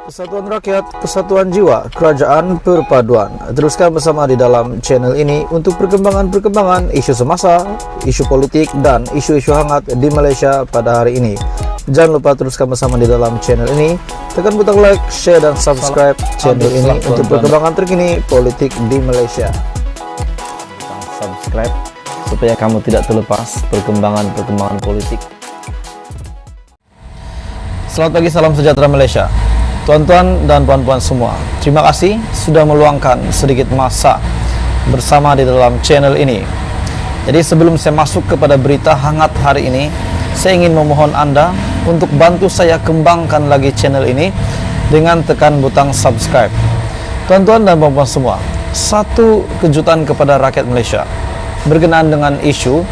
Kesatuan Rakyat, Kesatuan Jiwa, Kerajaan Perpaduan. Teruskan bersama di dalam channel ini untuk perkembangan-perkembangan isu semasa, isu politik, dan isu-isu hangat di Malaysia pada hari ini. Jangan lupa teruskan bersama di dalam channel ini. Tekan butang like, share, dan subscribe channel ini untuk perkembangan terkini politik di Malaysia. Subscribe supaya kamu tidak terlepas perkembangan-perkembangan politik. Selamat pagi, salam sejahtera Malaysia. Tuan-tuan dan puan-puan semua, terima kasih sudah meluangkan sedikit masa bersama di dalam channel ini. Jadi sebelum saya masuk kepada berita hangat hari ini, saya ingin memohon Anda untuk bantu saya kembangkan lagi channel ini dengan tekan butang subscribe. Tuan-tuan dan puan-puan semua, satu kejutan kepada rakyat Malaysia berkenaan dengan isu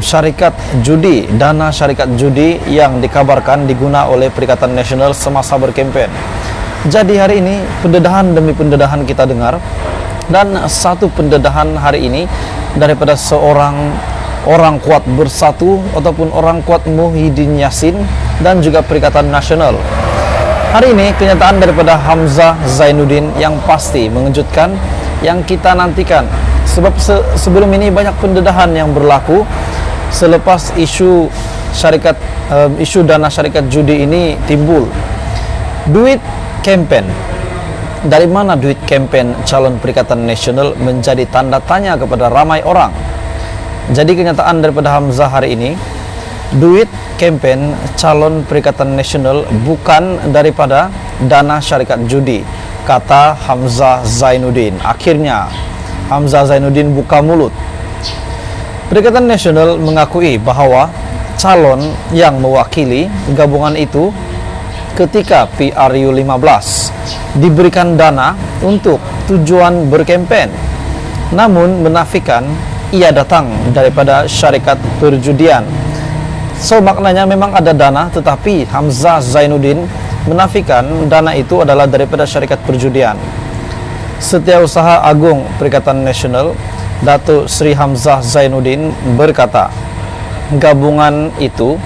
syarikat judi, dana syarikat judi yang dikabarkan diguna oleh Perikatan Nasional semasa berkempen. Jadi hari ini pendedahan demi pendedahan kita dengar, dan satu pendedahan hari ini daripada seorang orang kuat Bersatu ataupun orang kuat Muhyiddin Yassin dan juga Perikatan Nasional. Hari ini kenyataan daripada Hamzah Zainuddin yang pasti mengejutkan, yang kita nantikan. Sebab sebelum ini banyak pendedahan yang berlaku selepas isu syarikat isu dana syarikat judi ini timbul. Duit kempen, dari mana duit kempen calon Perikatan Nasional menjadi tanda tanya kepada ramai orang. Jadi kenyataan daripada Hamzah hari ini, duit kempen calon Perikatan Nasional bukan daripada dana syarikat judi, kata Hamzah Zainuddin. Akhirnya Hamzah Zainuddin buka mulut. Perikatan Nasional mengakui bahawa calon yang mewakili gabungan itu ketika PRU 15 diberikan dana untuk tujuan berkempen, namun menafikan ia datang daripada syarikat perjudian. So maknanya memang ada dana, tetapi Hamzah Zainuddin menafikan dana itu adalah daripada syarikat perjudian. Setiausaha Agung Perikatan Nasional, Datuk Seri Hamzah Zainuddin berkata, gabungan itu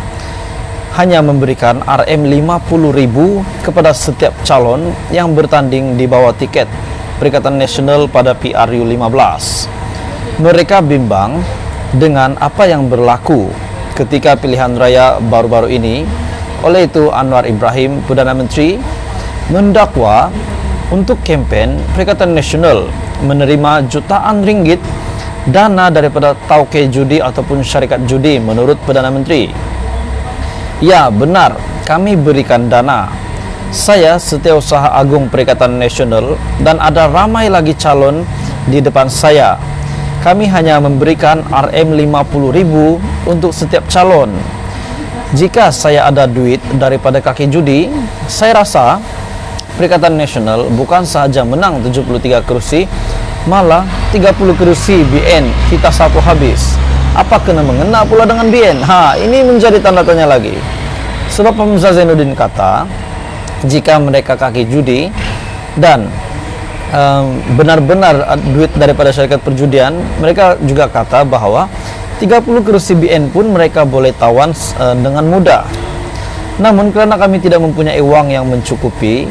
hanya memberikan RM50,000 kepada setiap calon yang bertanding di bawah tiket Perikatan Nasional pada PRU 15. Mereka bimbang dengan apa yang berlaku ketika pilihan raya baru-baru ini. Oleh itu Anwar Ibrahim, Perdana Menteri, mendakwa untuk kempen Perikatan Nasional menerima jutaan ringgit dana daripada tauke judi ataupun syarikat judi. Menurut Perdana Menteri, ya benar, kami berikan dana. Saya Setiausaha Agung Perikatan Nasional dan ada ramai lagi calon di depan saya. Kami hanya memberikan RM50,000 untuk setiap calon. Jika saya ada duit daripada kaki judi, saya rasa Perikatan Nasional bukan sahaja menang 73 kerusi, malah 30 kerusi BN kita sapu habis. Apa kena mengena pula dengan BN? Ini menjadi tanda tanya lagi. Sebab Hamzah Zainuddin kata, jika mereka kaki judi dan benar-benar duit daripada syarikat perjudian, mereka juga kata bahawa 30 kerusi BN pun mereka boleh tawan dengan mudah. Namun kerana kami tidak mempunyai uang yang mencukupi,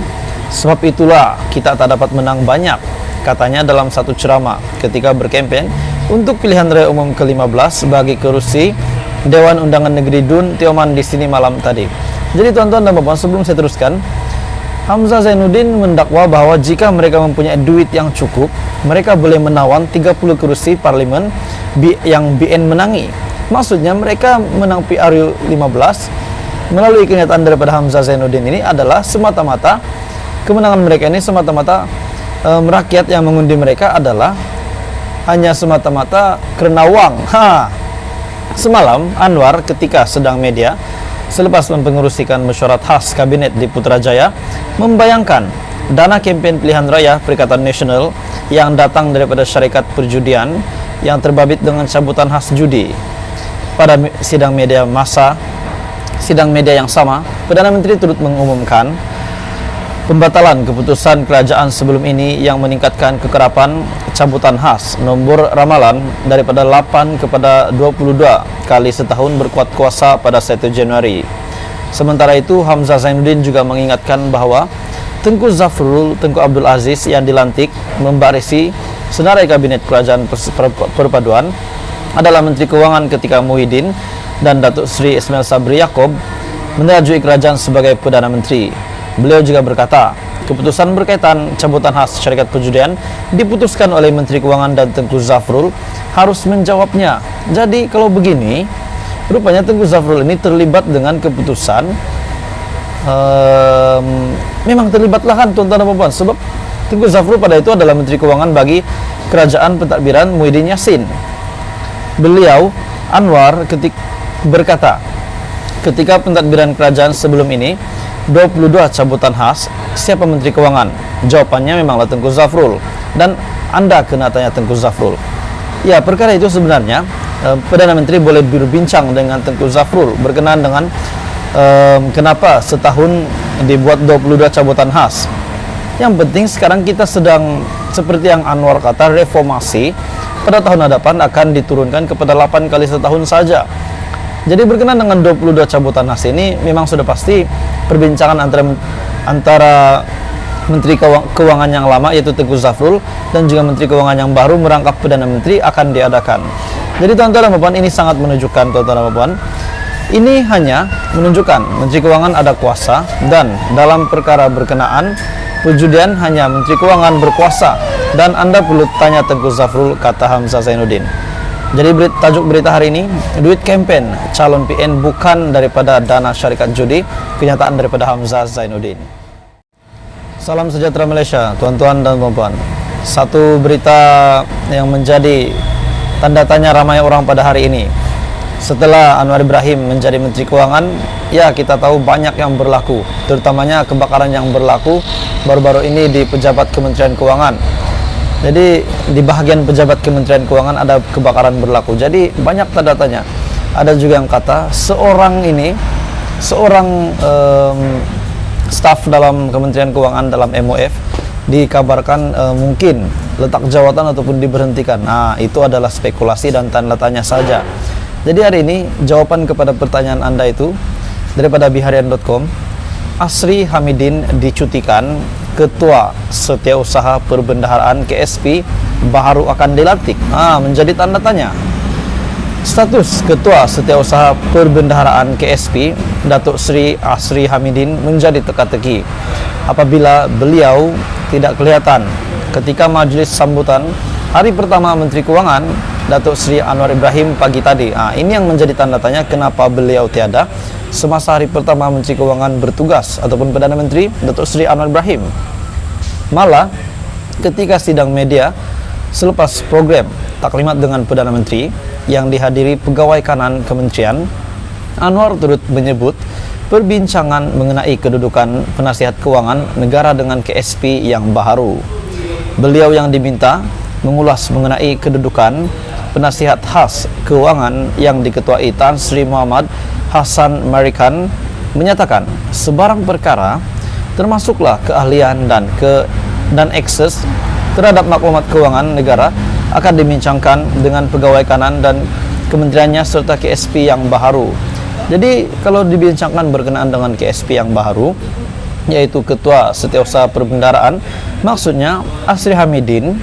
sebab itulah kita tak dapat menang banyak, katanya dalam satu ceramah ketika berkempen untuk pilihan raya umum ke-15 bagi kerusi Dewan Undangan Negeri Dun Tioman di sini malam tadi. Jadi tuan-tuan dan puan-puan, sebelum saya teruskan, Hamzah Zainuddin mendakwa bahawa jika mereka mempunyai duit yang cukup, mereka boleh menawan 30 kerusi parlimen yang BN menangi. Maksudnya mereka menang PRU 15 melalui kenyataan daripada Hamzah Zainuddin ini adalah semata-mata kemenangan mereka ini semata-mata rakyat yang mengundi mereka adalah hanya semata-mata kerana wang. Semalam Anwar ketika sedang media selepas mempengerusikan mesyuarat khas kabinet di Putrajaya membayangkan dana kempen pilihan raya Perikatan Nasional yang datang daripada syarikat perjudian yang terbabit dengan cabutan khas judi. Pada sidang media yang sama, Perdana Menteri turut mengumumkan pembatalan keputusan kerajaan sebelum ini yang meningkatkan kekerapan cabutan khas nombor ramalan daripada 8 kepada 22 kali setahun berkuat kuasa pada 1 Januari. Sementara itu, Hamzah Zainuddin juga mengingatkan bahwa Tengku Zafrul Tengku Abdul Aziz yang dilantik membarisi senarai kabinet kerajaan perpaduan adalah Menteri Keuangan ketika Muhyiddin dan Datuk Seri Ismail Sabri Yaakob menyetujui kerajaan sebagai Perdana Menteri. Beliau juga berkata, keputusan berkaitan cabutan khas syarikat perjudian diputuskan oleh Menteri Keuangan dan Tengku Zafrul harus menjawabnya. Jadi kalau begini, rupanya Tengku Zafrul ini terlibat dengan keputusan. Memang terlibatlah kan tuan-tuan dan puan, sebab Tengku Zafrul pada itu adalah Menteri Keuangan bagi kerajaan pentadbiran Muhyiddin Yassin. Beliau Anwar berkata, ketika pentadbiran kerajaan sebelum ini 22 cabutan khas, siapa Menteri Keuangan? Jawabannya memanglah Tengku Zafrul, dan Anda kena tanya Tengku Zafrul. Ya, perkara itu sebenarnya Perdana Menteri boleh berbincang dengan Tengku Zafrul berkenaan dengan kenapa setahun dibuat 22 cabutan khas. Yang penting sekarang kita sedang, seperti yang Anwar kata, reformasi. Pada tahun hadapan akan diturunkan kepada 8 kali setahun saja. Jadi berkenaan dengan 22 cabutan khas ini memang sudah pasti perbincangan antara Menteri Keuangan yang lama yaitu Tengku Zafrul dan juga Menteri Keuangan yang baru merangkap Perdana Menteri akan diadakan. Jadi tuan-tuan dan puan, ini sangat menunjukkan tuan-tuan dan puan, ini hanya menunjukkan Menteri Keuangan ada kuasa, dan dalam perkara berkenaan perjudian hanya Menteri Keuangan berkuasa, dan Anda perlu tanya Tengku Zafrul, kata Hamzah Zainuddin. Jadi tajuk berita hari ini, duit campaign calon PN bukan daripada dana syarikat judi, kenyataan daripada Hamzah Zainuddin. Salam sejahtera Malaysia, tuan-tuan dan puan-puan. Satu berita yang menjadi tanda tanya ramai orang pada hari ini. Setelah Anwar Ibrahim menjadi Menteri Keuangan, ya kita tahu banyak yang berlaku, terutamanya kebakaran yang berlaku baru-baru ini di pejabat Kementerian Keuangan. Jadi di bahagian pejabat Kementerian Keuangan ada kebakaran berlaku. Jadi banyak tanda tanya. Ada juga yang kata seorang staf dalam Kementerian Keuangan dalam MOF dikabarkan mungkin letak jawatan ataupun diberhentikan. Nah, itu adalah spekulasi dan tanda tanya saja. Jadi hari ini jawaban kepada pertanyaan Anda itu daripada biharian.com, Asri Hamidin dicutikan, Ketua Setiausaha Perbendaharaan KSP baru akan dilantik. Menjadi tanda tanya. Status Ketua Setiausaha Perbendaharaan KSP Datuk Seri Asri Hamidin menjadi teka-teki apabila beliau tidak kelihatan ketika majlis sambutan hari pertama Menteri Keuangan Datuk Seri Anwar Ibrahim pagi tadi. Ini yang menjadi tanda tanya kenapa beliau tiada semasa hari pertama Menteri Keuangan bertugas ataupun Perdana Menteri Datuk Seri Anwar Ibrahim. Malah ketika sidang media selepas program taklimat dengan Perdana Menteri yang dihadiri pegawai kanan kementerian, Anwar turut menyebut perbincangan mengenai kedudukan penasihat keuangan negara dengan KSP yang baru. Beliau yang diminta mengulas mengenai kedudukan penasihat khas keuangan yang diketuai Tan Sri Muhammad Hassan Marikan menyatakan sebarang perkara termasuklah keahlian dan akses terhadap maklumat keuangan negara akan dibincangkan dengan pegawai kanan dan kementeriannya serta KSP yang baru. Jadi kalau dibincangkan berkenaan dengan KSP yang baru, yaitu Ketua Setiausaha Perbendaharaan, maksudnya Asri Hamidin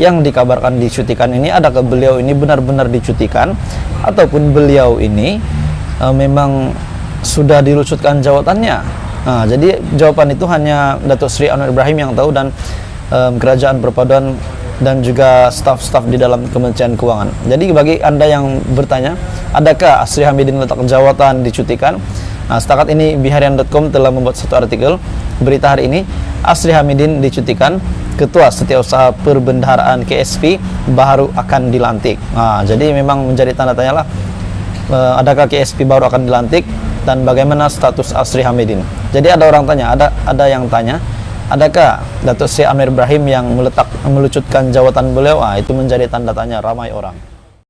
yang dikabarkan dicutikan ini, adakah beliau ini benar-benar dicutikan ataupun beliau ini memang sudah dilucutkan jawatannya? Jadi jawaban itu hanya Datuk Seri Anwar Ibrahim yang tahu, dan kerajaan perpaduan dan juga staf-staf di dalam Kementerian Keuangan. Jadi bagi Anda yang bertanya, adakah Asri Hamidin letak jawatan dicutikan? Setakat ini biharian.com telah membuat satu artikel berita hari ini, Asri Hamidin dicutikan, Ketua Setiausaha Perbendaharaan KSP baru akan dilantik. Jadi memang menjadi tanda tanya lah, adakah KSP baru akan dilantik dan bagaimana status Asri Hamidin. Jadi ada orang tanya, ada yang tanya, adakah Datuk Seri Anwar Ibrahim yang melucutkan jawatan beliau? Itu menjadi tanda tanya ramai orang.